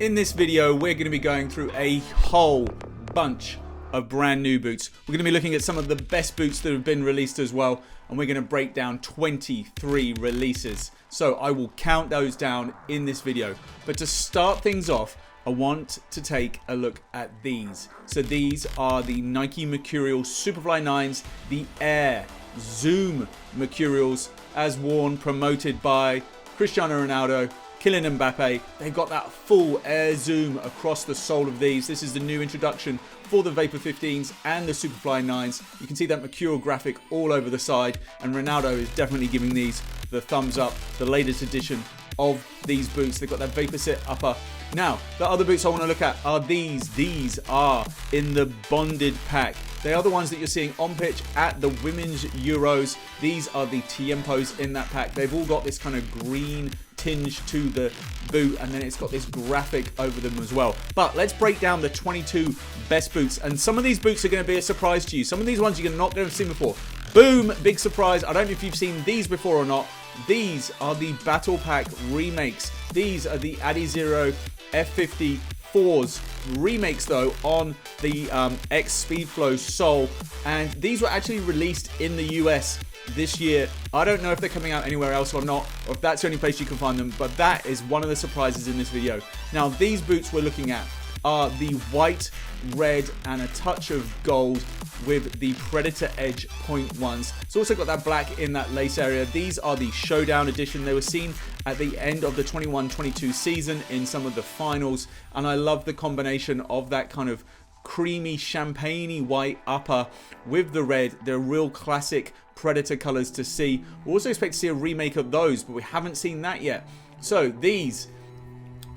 In this video, we're going to be going through a whole bunch of brand new boots. We're going to be looking at some of the best boots that have been released as well, and we're going to break down 23 releases. So I will count those down in this video. But to start things off, I want to take a look at these. So these are the Nike Mercurial Superfly 9s, the Air Zoom Mercurials, as worn, promoted by Cristiano Ronaldo, Kylian Mbappe. They've got that full air zoom across the sole of these. This is the new introduction for the Vapor 15s and the Superfly 9s. You can see that Mercurial graphic all over the side, and Ronaldo is definitely giving these the thumbs up. The latest edition of these boots. They've got that Vapor Sit upper. Now, the other boots I want to look at are these. These are in the bonded pack. They are the ones that you're seeing on pitch at the Women's Euros. These are the Tiempos in that pack. They've all got this kind of green tinge to the boot, and then it's got this graphic over them as well. But let's break down the 22 best boots, and some of these boots are going to be a surprise to you. Some of these ones you're not going to have seen before. Boom, big surprise. I don't know if you've seen these before or not. These are the Battle Pack remakes. These are the adizero F54s remakes though on the X Speedflow sole, and these were actually released in the US this year. I don't know if they're coming out anywhere else or not, or if that's the only place you can find them, but that is one of the surprises in this video. Now, these boots we're looking at are the white, red, and a touch of gold with the Predator Edge point ones. It's also got that black in that lace area. These are the Showdown edition. They were seen at the end of the 21-22 season in some of the finals, and I love the combination of that kind of creamy champagne-y white upper with the red. They're real classic Predator colors to see. We also expect to see a remake of those, but we haven't seen that yet. So these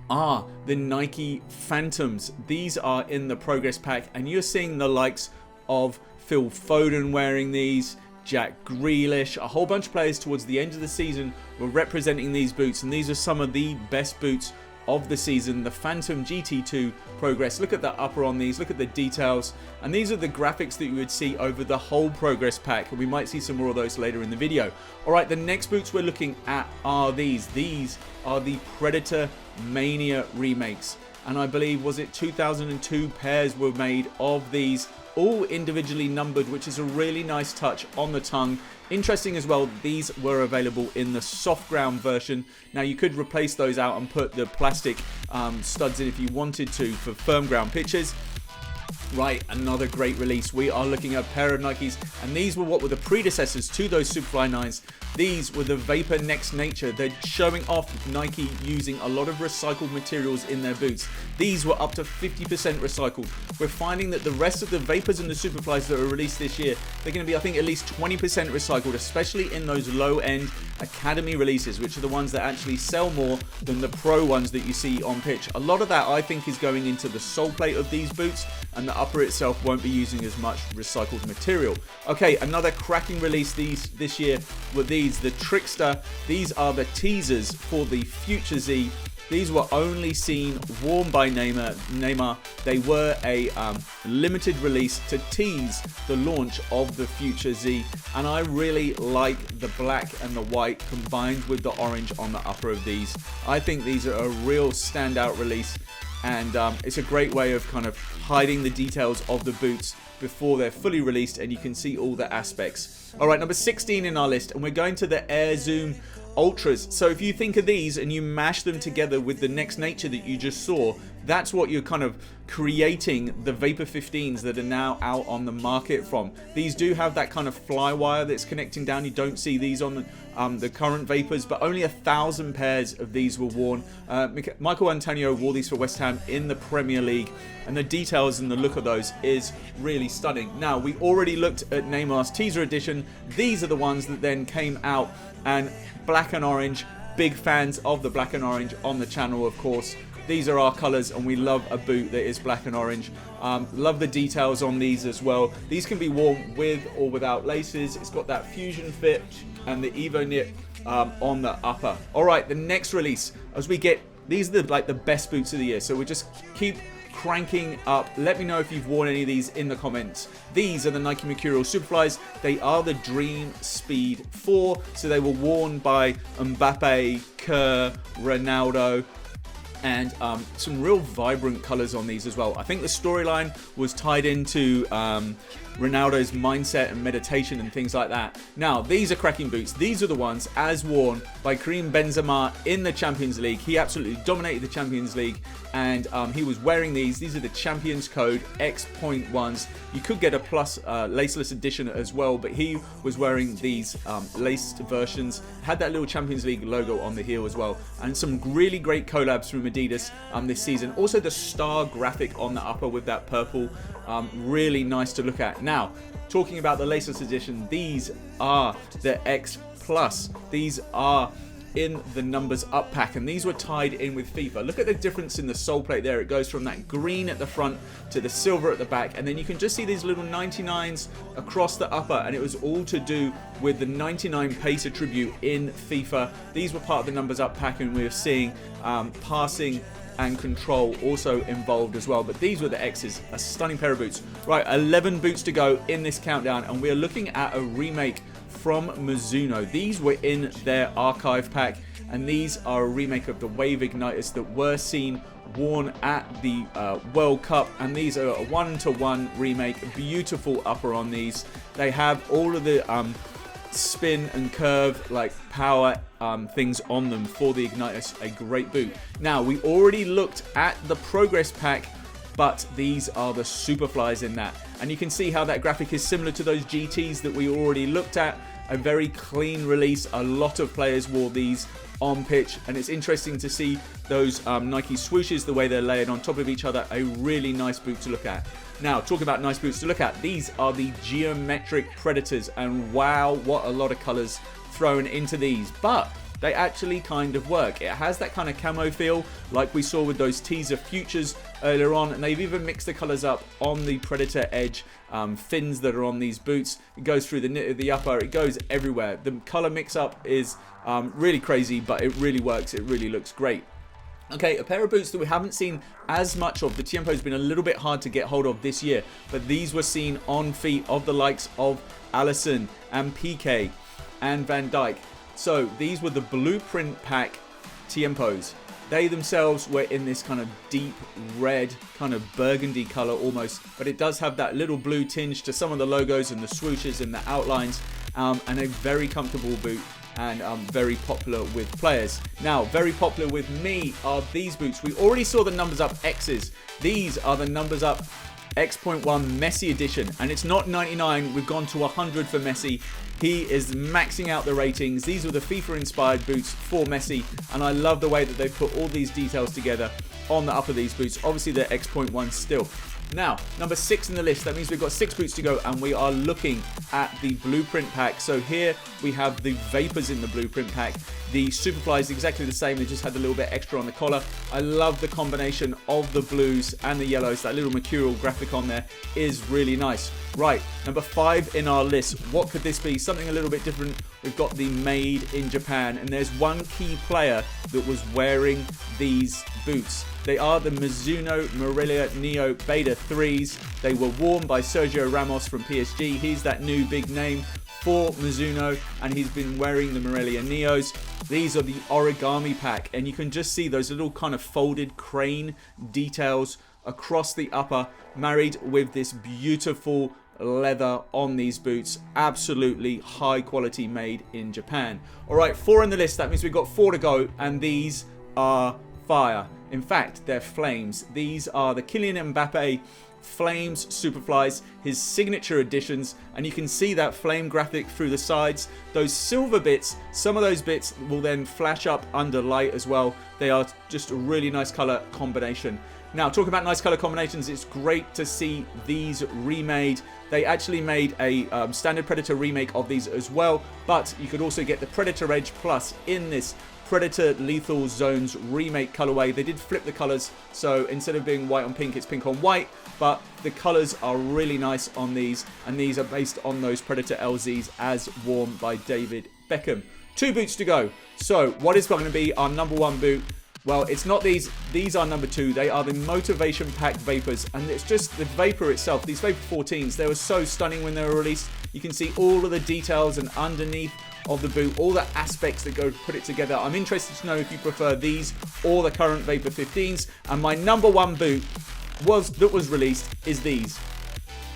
are the Nike Phantoms. These are in the Progress Pack, and you're seeing the likes of Phil Foden wearing these, Jack Grealish, a whole bunch of players towards the end of the season were representing these boots, and these are some of the best boots of the season. The Phantom GT2 Progress. Look at the upper on these, look at the details, and these are the graphics that you would see over the whole Progress Pack, and we might see some more of those later in the video. Alright, the next boots we're looking at are these. These are the Predator Mania remakes, and I believe, was it 2002 pairs were made of these, all individually numbered, which is a really nice touch on the tongue. Interesting as well, these were available in the soft ground version. Now you could replace those out and put the plastic studs in if you wanted to for firm ground pitches. Right, another great release. We are looking at a pair of Nikes, and these were what were the predecessors to those Superfly 9s. These were the Vapor Next Nature. They're showing off Nike using a lot of recycled materials in their boots. These were up to 50% recycled. We're finding that the rest of the Vapors and the Superflies that are released this year, they're going to be, I think, at least 20% recycled, especially in those low-end Academy releases, which are the ones that actually sell more than the Pro ones that you see on pitch. A lot of that, I think, is going into the sole plate of these boots, and the upper itself won't be using as much recycled material. Okay, another cracking release this year were these, the Trickster. These are the teasers for the Future Z. These were only seen worn by Neymar. They were a limited release to tease the launch of the Future Z, and I really like the black and the white combined with the orange on the upper of these. I think these are a real standout release, and it's a great way of kind of hiding the details of the boots before they're fully released, and you can see all the aspects. Alright, number 16 in our list, and we're going to the Air Zoom Ultras. So if you think of these and you mash them together with the Next Nature that you just saw, that's what you're kind of creating the Vapor 15s that are now out on the market from. These do have that kind of fly wire that's connecting down. You don't see these on the current Vapors, but only 1,000 pairs of these were worn. Michael Antonio wore these for West Ham in the Premier League, and the details and the look of those is really stunning. Now, we already looked at Neymar's TeaZer edition. These are the ones that then came out, and black and orange, big fans of the black and orange on the channel, of course. These are our colours, and we love a boot that is black and orange. Love the details on these as well. These can be worn with or without laces. It's got that fusion fit and the Evo knit on the upper. Alright, the next release, as we get, these are the best boots of the year, so we just keep cranking up. Let me know if you've worn any of these in the comments. These are the Nike Mercurial Superflies. They are the Dream Speed 4, so they were worn by Mbappe, Kerr, Ronaldo. and some real vibrant colors on these as well. I think the storyline was tied into Ronaldo's mindset and meditation and things like that. Now, these are cracking boots. These are the ones as worn by Karim Benzema in the Champions League. He absolutely dominated the Champions League, and he was wearing these. These are the Champions Code X.1s. You could get a plus laceless edition as well, but he was wearing these laced versions. Had that little Champions League logo on the heel as well, and some really great collabs from Adidas this season. Also the star graphic on the upper with that purple, really nice to look at. Now, talking about the laceless edition, these are the X Plus. These are in the numbers up pack, and these were tied in with FIFA. Look at the difference in the sole plate there. It goes from that green at the front to the silver at the back, and then you can just see these little 99s across the upper, and it was all to do with the 99 pace attribute in FIFA. These were part of the numbers up pack, and we were seeing passing and control also involved as well. But these were the X's. A stunning pair of boots. Right, 11 boots to go in this countdown, and we're looking at a remake from Mizuno. These were in their archive pack, and these are a remake of the Wave Ignitus that were seen worn at the World Cup, and these are a 1-to-1 remake. Beautiful upper on these. They have all of the spin and curve, like power things on them for the Ignitus. A great boot. Now, we already looked at the Progress pack, but these are the Superflies in that, and you can see how that graphic is similar to those GTs that we already looked at. A very clean release. A lot of players wore these on pitch, and it's interesting to see those Nike swooshes, the way they're layered on top of each other. A really nice boot to look at. Now, talking about nice boots to look at, these are the Geometric Predators, and wow, what a lot of colors thrown into these, but they actually kind of work. It has that kind of camo feel like we saw with those TeaZer Futures earlier on, and they've even mixed the colors up on the Predator Edge fins that are on these boots. It goes through the knit of the upper, it goes everywhere. The color mix up is really crazy, but it really works. It really looks great. Okay, a pair of boots that we haven't seen as much of. The Tiempo has been a little bit hard to get hold of this year, but these were seen on feet of the likes of Alisson and Piqué and Van Dijk. So these were the Blueprint Pack Tiempos. They themselves were in this kind of deep red, kind of burgundy color almost, but it does have that little blue tinge to some of the logos and the swooshes and the outlines, and a very comfortable boot, and very popular with players. Now, very popular with me are these boots. We already saw the numbers up X's. These are the numbers up X.1 Messi edition, and it's not 99. We've gone to 100 for Messi. He is maxing out the ratings. These were the FIFA inspired boots for Messi, and I love the way that they put all these details together on the upper of these boots. Obviously they're X.1 still. Now, number 6 in the list. That means we've got 6 boots to go, and we are looking at the Blueprint Pack. So here we have the Vapors in the Blueprint Pack. The Superfly is exactly the same. They just had a little bit extra on the collar. I love the combination of the blues and the yellows. That little Mercurial graphic on there is really nice. Right, number 5 in our list. What could this be? Something a little bit different. We've got the Made in Japan, and there's one key player that was wearing these boots. They are the Mizuno Morelia Neo Beta 3s. They were worn by Sergio Ramos from PSG. He's that new big name for Mizuno, and he's been wearing the Morelia Neos. These are the Origami Pack, and you can just see those little kind of folded crane details across the upper, married with this beautiful leather on these boots. Absolutely high quality, made in Japan. Alright, 4 in the list. That means we've got 4 to go, and these are fire. In fact, they're flames. These are the Kylian Mbappe Flames Superflies, his signature editions, and you can see that flame graphic through the sides. Those silver bits, some of those bits will then flash up under light as well. They are just a really nice color combination. Now, talking about nice color combinations, it's great to see these remade. They actually made a standard Predator remake of these as well, but you could also get the Predator Edge Plus in this Predator Lethal Zones remake colorway. They did flip the colors, so instead of being white on pink, it's pink on white, but the colors are really nice on these, and these are based on those Predator LZs as worn by David Beckham. 2 boots to go. So what is going to be our number 1 boot? Well, it's not these. These are number 2. They are the Motivation Pack Vapors, and it's just the Vapor itself. These Vapor 14s, they were so stunning when they were released. You can see all of the details, and underneath of the boot, all the aspects that go to put it together. I'm interested to know if you prefer these or the current Vapor 15s. And my number one boot that was released is these.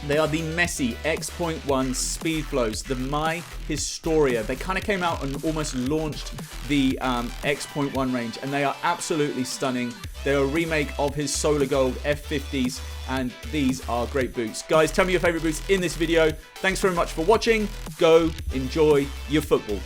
They are the Messi X.1 Speedflows, the My Historia. They kind of came out and almost launched the X.1 range, and they are absolutely stunning. They're a remake of his Solar Gold F50s, and these are great boots. Guys, tell me your favorite boots in this video. Thanks very much for watching. Go enjoy your football.